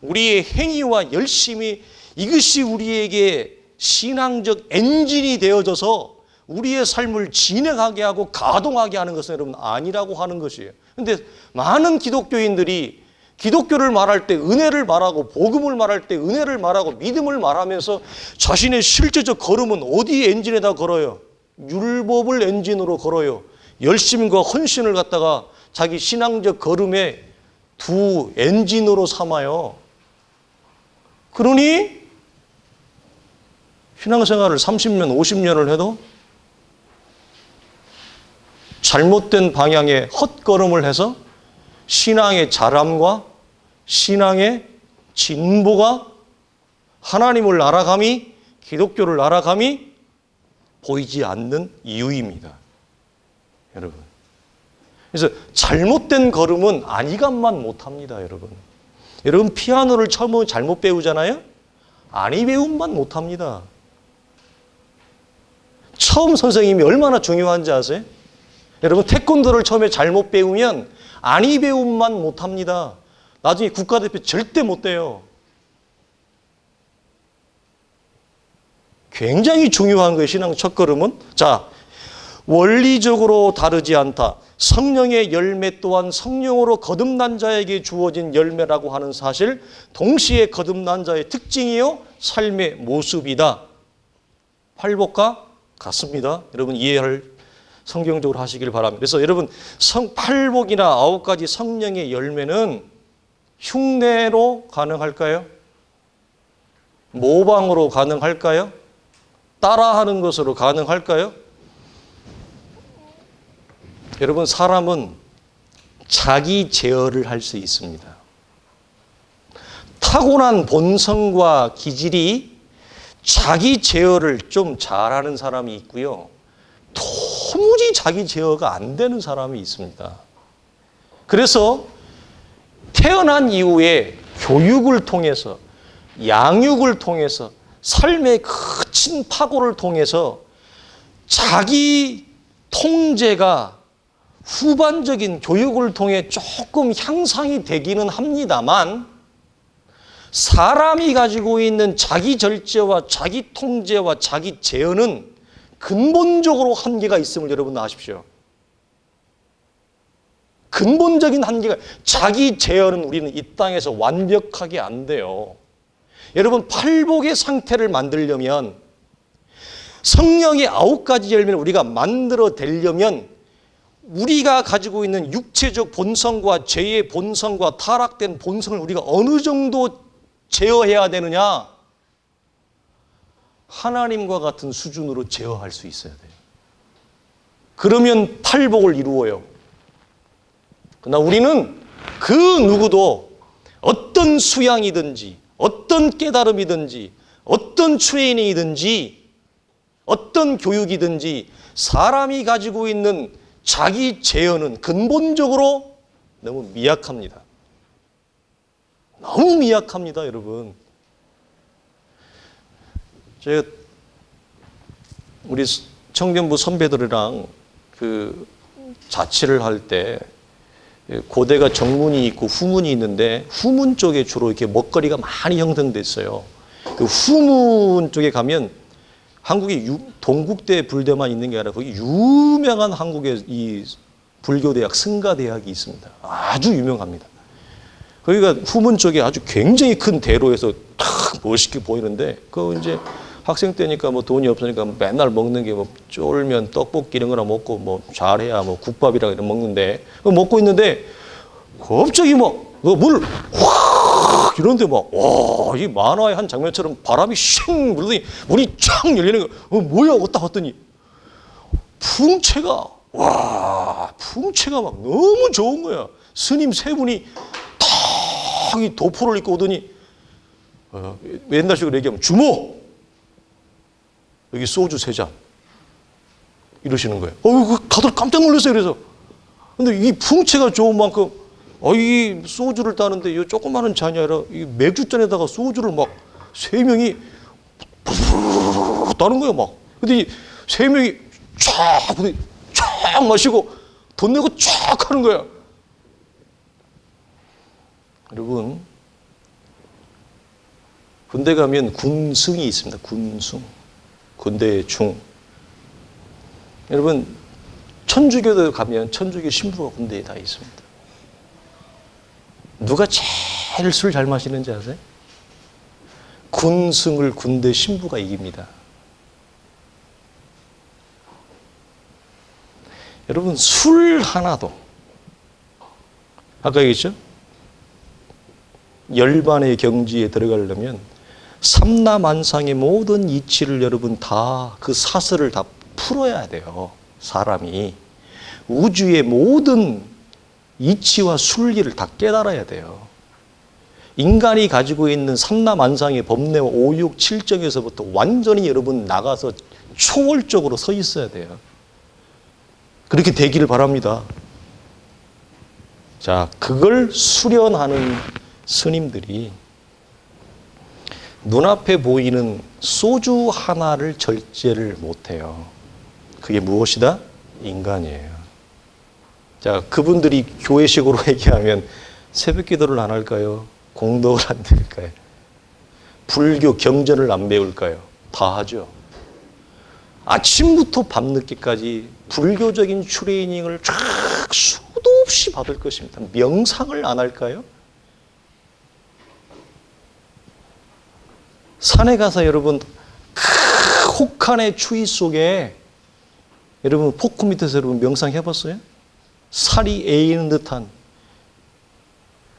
우리의 행위와 열심이 이것이 우리에게 신앙적 엔진이 되어져서 우리의 삶을 진행하게 하고 가동하게 하는 것은 여러분 아니라고 하는 것이에요. 그런데 많은 기독교인들이 기독교를 말할 때 은혜를 말하고 복음을 말할 때 은혜를 말하고 믿음을 말하면서 자신의 실제적 걸음은 어디에 엔진에다 걸어요? 율법을 엔진으로 걸어요. 열심과 헌신을 갖다가 자기 신앙적 걸음의 두 엔진으로 삼아요. 그러니 신앙생활을 30년, 50년을 해도 잘못된 방향의 헛걸음을 해서 신앙의 자람과 신앙의 진보가 하나님을 알아감이, 기독교를 알아감이 보이지 않는 이유입니다. 여러분. 그래서 잘못된 걸음은 안이감만 못합니다. 여러분. 여러분 피아노를 처음 잘못 배우잖아요. 안이 배움만 못합니다. 처음 선생님이 얼마나 중요한지 아세요? 여러분 태권도를 처음에 잘못 배우면 안이 배움만 못합니다. 나중에 국가대표 절대 못 돼요. 굉장히 중요한 거예요. 신앙 첫걸음은. 자, 원리적으로 다르지 않다. 성령의 열매 또한 성령으로 거듭난 자에게 주어진 열매라고 하는 사실, 동시에 거듭난 자의 특징이요 삶의 모습이다. 팔복과 같습니다. 여러분 이해를 성경적으로 하시길 바랍니다. 그래서 여러분 팔복이나 9가지 성령의 열매는 흉내로 가능할까요? 모방으로 가능할까요? 따라하는 것으로 가능할까요? 여러분 사람은 자기 제어를 할 수 있습니다. 타고난 본성과 기질이 자기 제어를 좀 잘하는 사람이 있고요. 도무지 자기 제어가 안 되는 사람이 있습니다. 그래서 태어난 이후에 교육을 통해서 양육을 통해서 삶의 거친 파고를 통해서 자기 통제가 후반적인 교육을 통해 조금 향상이 되기는 합니다만 사람이 가지고 있는 자기 절제와 자기 통제와 자기 제어는 근본적으로 한계가 있음을 여러분 아십시오. 근본적인 한계가, 자기 제어는 우리는 이 땅에서 완벽하게 안 돼요. 여러분 팔복의 상태를 만들려면 성령의 9가지 열매를 우리가 만들어 내려면 우리가 가지고 있는 육체적 본성과 죄의 본성과 타락된 본성을 우리가 어느 정도 제어해야 되느냐? 하나님과 같은 수준으로 제어할 수 있어야 돼요. 그러면 팔복을 이루어요. 그러나 우리는 그 누구도 어떤 수양이든지 어떤 깨달음이든지 어떤 트레이닝이든지 어떤 교육이든지 사람이 가지고 있는 자기 제어는 근본적으로 너무 미약합니다. 너무 미약합니다, 여러분. 제가 우리 청년부 선배들이랑 그 자취를 할 때 고대가 정문이 있고 후문이 있는데 후문 쪽에 주로 이렇게 먹거리가 많이 형성됐어요. 그 후문 쪽에 가면 한국에 동국대 불대만 있는 게 아니라 거기 유명한 한국의 이 불교대학 승가대학이 있습니다. 아주 유명합니다. 거기가 후문 쪽에 아주 굉장히 큰 대로에서 탁 멋있게 보이는데 그 이제 학생 때니까 뭐 돈이 없으니까 맨날 먹는 게 뭐 쫄면 떡볶이 이런 거나 먹고 뭐 잘해야 뭐 국밥이랑 이런 먹는데 먹고 있는데 갑자기 막 물 확 이런데 막 와 이 만화의 한 장면처럼 바람이 쉥 불더니 문이 쫙 열리는 거 뭐야 딱 봤더니 풍채가 막 너무 좋은 거야. 스님 세 분이 탁 이 도포를 입고 오더니 옛날식으로 얘기하면 주모 여기 소주 3잔 이러시는 거예요. 다들 깜짝 놀랐어요. 그래서 근데 이 풍채가 좋은 만큼 이 소주를 따는데 이 조그마한 잔이 아니라 이 맥주잔에다가 소주를 막 3명이 따는 거예요. 막 근데 이 3명이 쫙 마시고 돈 내고 쫙 하는 거야. 여러분 군대 가면 군승이 있습니다. 군승. 군대의 중。 여러분 천주교도 가면 천주교 신부가 군대에 다 있습니다. 누가 제일 술 잘 마시는지 아세요? 군승을 군대 신부가 이깁니다. 여러분 술 하나도 아까 얘기했죠? 열반의 경지에 들어가려면 삼라만상의 모든 이치를 여러분 다 그 사슬을 다 풀어야 돼요. 사람이 우주의 모든 이치와 순리를 다 깨달아야 돼요. 인간이 가지고 있는 삼라만상의 법례와 5, 6, 7정에서부터 완전히 여러분 나가서 초월적으로 서 있어야 돼요. 그렇게 되기를 바랍니다. 자, 그걸 수련하는 스님들이 눈앞에 보이는 소주 하나를 절제를 못해요. 그게 무엇이다? 인간이에요. 자, 그분들이 교회식으로 얘기하면 새벽 기도를 안 할까요? 공덕을 안 드릴까요? 불교 경전을 안 배울까요? 다 하죠. 아침부터 밤늦게까지 불교적인 트레이닝을 쫙 수도 없이 받을 것입니다. 명상을 안 할까요? 산에 가서 여러분 혹한의 추위 속에 여러분 폭포 밑에서 여러분 명상해 봤어요? 살이 에이는 듯한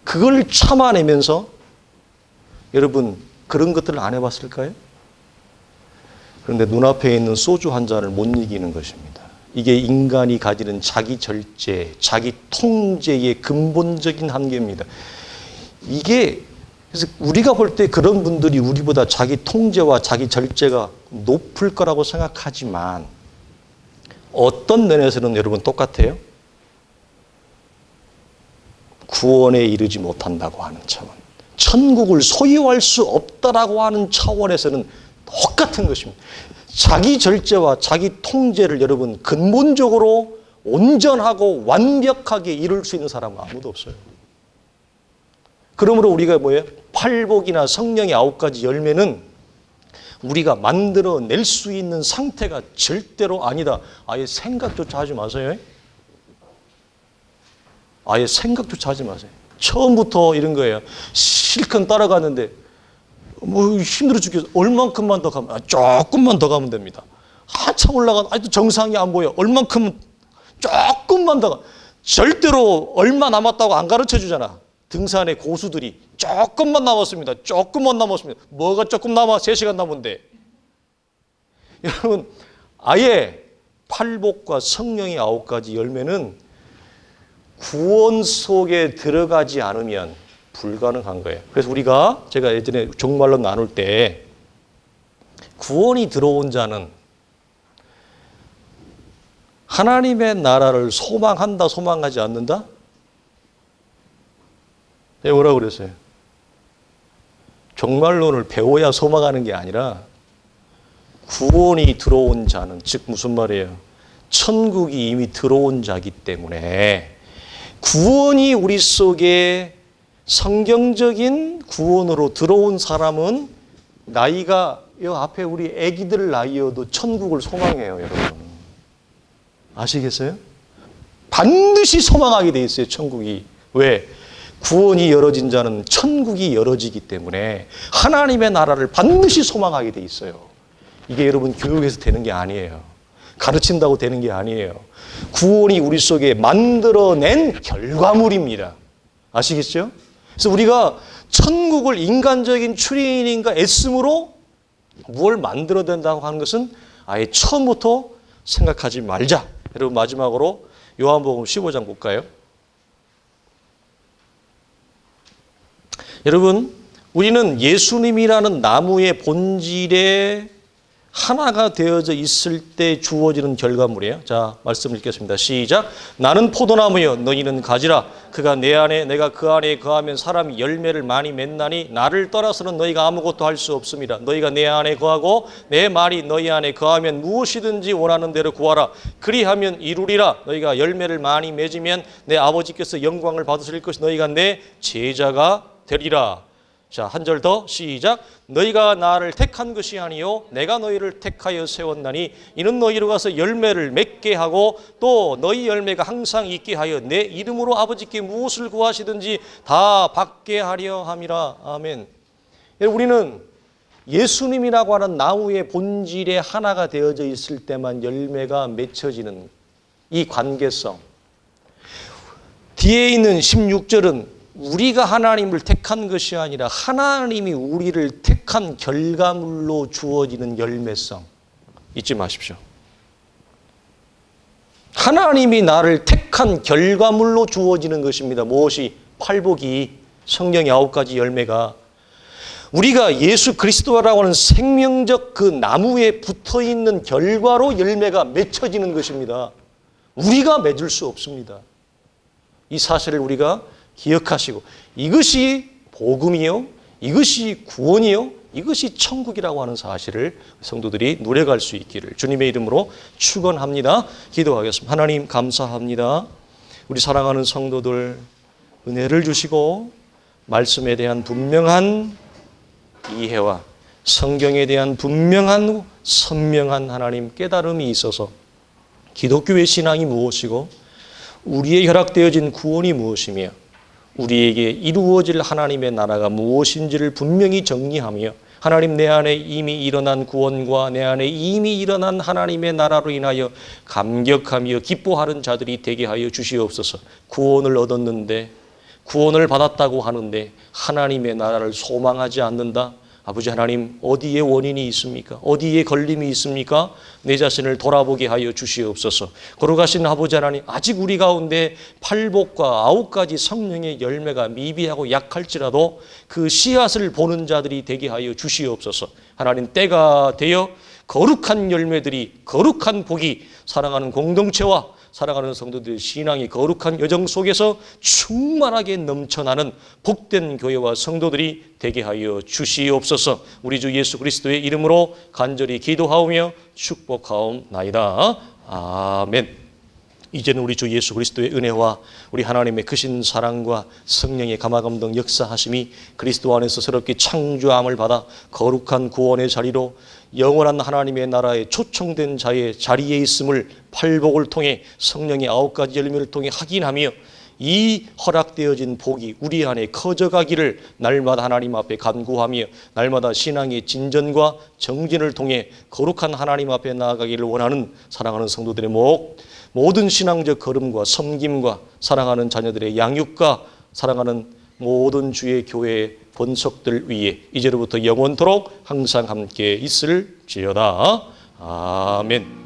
그걸 참아내면서 여러분 그런 것들을 안 해봤을까요? 그런데 눈앞에 있는 소주 한 잔을 못 이기는 것입니다. 이게 인간이 가지는 자기 절제, 자기 통제의 근본적인 한계입니다. 이게 그래서 우리가 볼 때 그런 분들이 우리보다 자기 통제와 자기 절제가 높을 거라고 생각하지만 어떤 면에서는 여러분 똑같아요. 구원에 이르지 못한다고 하는 차원, 천국을 소유할 수 없다라고 하는 차원에서는 똑같은 것입니다. 자기 절제와 자기 통제를 여러분 근본적으로 온전하고 완벽하게 이룰 수 있는 사람은 아무도 없어요. 그러므로 우리가 뭐예요? 팔복이나 성령의 9가지 열매는 우리가 만들어낼 수 있는 상태가 절대로 아니다. 아예 생각조차 하지 마세요. 아예 생각조차 하지 마세요. 처음부터 이런 거예요. 실컷 따라가는데 뭐 힘들어 죽겠어. 얼만큼만 더 가면 조금만 더 가면 됩니다. 한참 올라가면 아직도 정상이 안 보여. 얼만큼 조금만 더 가. 절대로 얼마 남았다고 안 가르쳐 주잖아. 등산의 고수들이 조금만 남았습니다. 조금만 남았습니다. 뭐가 조금 남아? 3시간 남은데. 여러분 아예 팔복과 성령의 9가지 열매는 구원 속에 들어가지 않으면 불가능한 거예요. 그래서 우리가 제가 예전에 종말로 나눌 때 구원이 들어온 자는 하나님의 나라를 소망한다, 소망하지 않는다? 내가 뭐라고 그랬어요? 종말론을 배워야 소망하는 게 아니라 구원이 들어온 자는, 즉 무슨 말이에요? 천국이 이미 들어온 자이기 때문에 구원이 우리 속에 성경적인 구원으로 들어온 사람은 나이가 이 앞에 우리 애기들 나이여도 천국을 소망해요, 여러분. 아시겠어요? 반드시 소망하게 돼 있어요, 천국이. 왜? 구원이 열어진 자는 천국이 열어지기 때문에 하나님의 나라를 반드시 소망하게 돼 있어요. 이게 여러분 교육에서 되는 게 아니에요. 가르친다고 되는 게 아니에요. 구원이 우리 속에 만들어낸 결과물입니다. 아시겠죠? 그래서 우리가 천국을 인간적인 트레이닝과 애씀으로 뭘 만들어낸다고 하는 것은 아예 처음부터 생각하지 말자. 여러분 마지막으로 요한복음 15장 볼까요? 여러분 우리는 예수님이라는 나무의 본질에 하나가 되어져 있을 때 주어지는 결과물이에요. 자, 말씀 읽겠습니다. 시작. 나는 포도나무여 너희는 가지라. 그가 내 안에 내가 그 안에 거하면 사람이 열매를 많이 맺나니 나를 떠나서는 너희가 아무것도 할 수 없습니다. 너희가 내 안에 거하고 내 말이 너희 안에 거하면 무엇이든지 원하는 대로 구하라. 그리하면 이루리라. 너희가 열매를 많이 맺으면 내 아버지께서 영광을 받으실 것이 너희가 내 제자가 되리라. 자, 한 절 더 시작. 너희가 나를 택한 것이 아니요 내가 너희를 택하여 세웠나니 이는 너희로 가서 열매를 맺게 하고 또 너희 열매가 항상 있게 하여 내 이름으로 아버지께 무엇을 구하시든지 다 받게 하려 함이라. 아멘. 우리는 예수님이라고 하는 나무의 본질에 하나가 되어져 있을 때만 열매가 맺혀지는 이 관계성. 뒤에 있는 16절은 우리가 하나님을 택한 것이 아니라 하나님이 우리를 택한 결과물로 주어지는 열매성. 잊지 마십시오. 하나님이 나를 택한 결과물로 주어지는 것입니다. 무엇이? 팔복이, 성령의 9가지 열매가 우리가 예수 그리스도라고 하는 생명적 그 나무에 붙어있는 결과로 열매가 맺혀지는 것입니다. 우리가 맺을 수 없습니다. 이 사실을 우리가 기억하시고 이것이 복음이요, 이것이 구원이요, 이것이 천국이라고 하는 사실을 성도들이 누려갈 수 있기를 주님의 이름으로 축원합니다. 기도하겠습니다. 하나님 감사합니다. 우리 사랑하는 성도들 은혜를 주시고 말씀에 대한 분명한 이해와 성경에 대한 분명한 선명한 하나님 깨달음이 있어서 기독교의 신앙이 무엇이고 우리의 허락되어진 구원이 무엇이며 우리에게 이루어질 하나님의 나라가 무엇인지를 분명히 정리하며 하나님 내 안에 이미 일어난 구원과 내 안에 이미 일어난 하나님의 나라로 인하여 감격하며 기뻐하는 자들이 되게 하여 주시옵소서. 구원을 얻었는데 구원을 받았다고 하는데 하나님의 나라를 소망하지 않는다. 아버지 하나님 어디에 원인이 있습니까? 어디에 걸림이 있습니까? 내 자신을 돌아보게 하여 주시옵소서. 거룩하신 아버지 하나님 아직 우리 가운데 팔복과 9가지 성령의 열매가 미비하고 약할지라도 그 씨앗을 보는 자들이 되게 하여 주시옵소서. 하나님 때가 되어 거룩한 열매들이 거룩한 복이 사랑하는 공동체와 살아가는 성도들의 신앙이 거룩한 여정 속에서 충만하게 넘쳐나는 복된 교회와 성도들이 되게 하여 주시옵소서. 우리 주 예수 그리스도의 이름으로 간절히 기도하오며 축복하옵나이다. 아멘. 이제는 우리 주 예수 그리스도의 은혜와 우리 하나님의 크신 사랑과 성령의 감화감동 역사하심이 그리스도 안에서 새롭게 창조함을 받아 거룩한 구원의 자리로 영원한 하나님의 나라에 초청된 자의 자리에 있음을 팔복을 통해 성령의 9가지 열매를 통해 확인하며 이 허락되어진 복이 우리 안에 커져가기를 날마다 하나님 앞에 간구하며 날마다 신앙의 진전과 정진을 통해 거룩한 하나님 앞에 나아가기를 원하는 사랑하는 성도들의 모든 신앙적 걸음과 섬김과 사랑하는 자녀들의 양육과 사랑하는 모든 주의 교회의 본석들 위에 이제로부터 영원토록 항상 함께 있을지어다. 아멘.